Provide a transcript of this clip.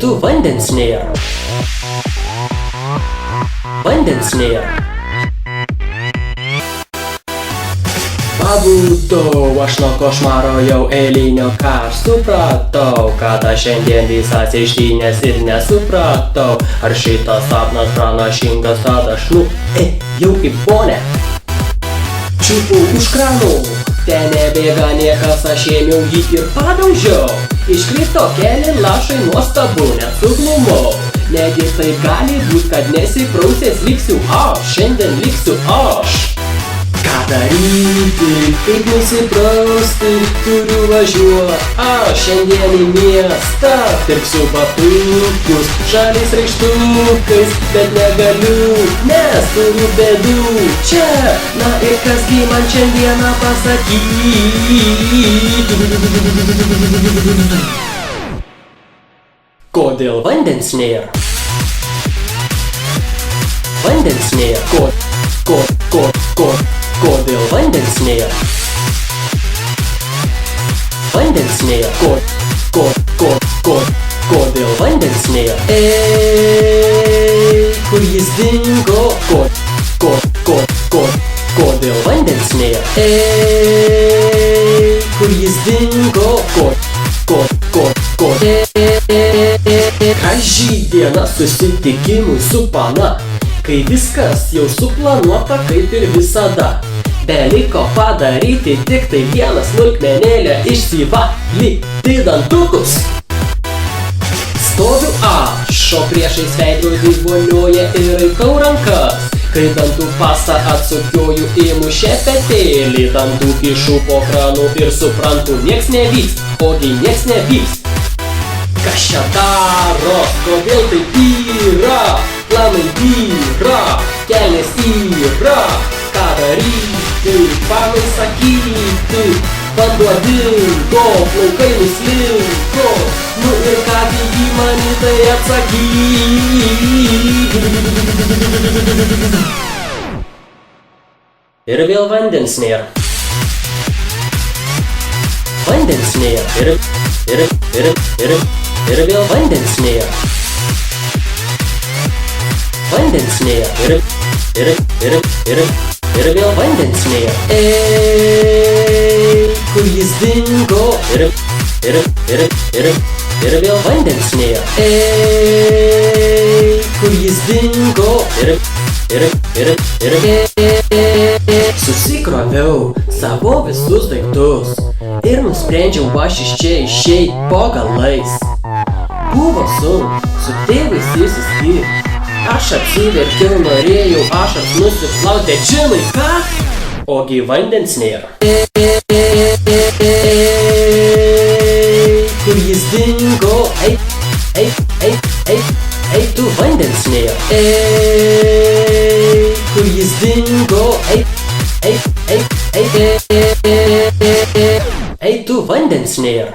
tu vandens nėra. Vandens nėra. Pabudau aš nuo košmaro jau eilinio, ką aš supratau, kad aš šiandien visas ištynęs ir nesupratau, ar šitas sapnas pranašingas, tad aš jau kaip ponė čiupau už kranų. Ten nebėga niekas, aš ėmiau jį ir padaužiau. Iškrito keli lašai, nuostabu, net suglumau. Negi tai gali būt, kad nesiprausęs liksiu aš, šiandien liksiu aš. Ką daryti, kaip nusiprausti, turiu važiuot aš šiandien į miestą. Pirksiu batukus, žaliais raištukais, bet negaliu, nes turiu bėdų čia. Na ir kasgi man šiandieną pasakyti? Kodėl vandens nėra? Vandens nėra. Kodėl vandens nėra? Vandens nėra. Kodėl vandens nėra? Kur jis dingo? Kodėl vandens nėra? Kur jis dingo? Kaži diena susitikimui su pana, kai viskas jau suplanuota kaip ir visada. Beliko padaryti tik tai vieną smulkmenėlę, išsivalyti dantukus. Stoviu aš, o priešais veidrodį vonioja ir raitau rankas. Kai dantų pastą atsukioju, imu šepetėlį, dantų kišu po kranu ir suprantu, nieks nevyks, ogi nieks nevyks. Kas čia daro, kodėl taip yra? Planai yra, kelnės yra, ką daryti, panai sakyti. Vanduo dingo, plaukai nuslinko, nu ir kągi į mane tai atsakyk. Ir vėl vandens nėra. Vandens nėra. Ir vėl vandens nėra. Vandens nėra. Ir vėl vandens nėra. Kur jis dingo? Ir vėl vandens nėra. Kur jis dingo? Susikroviau savo visus daiktus ir nusprendžiau aš iš čia išeit po galais. Buvo sunku su tėvais išsiskirti. Aš apsiverkiau, norėjau ašas nusiplaut, bet žinai ką? Ogi vandens nėra. Kur jis dingo? Ei, tu vandens nėra. Kur jis dingo? Ei, tu vandens nėra.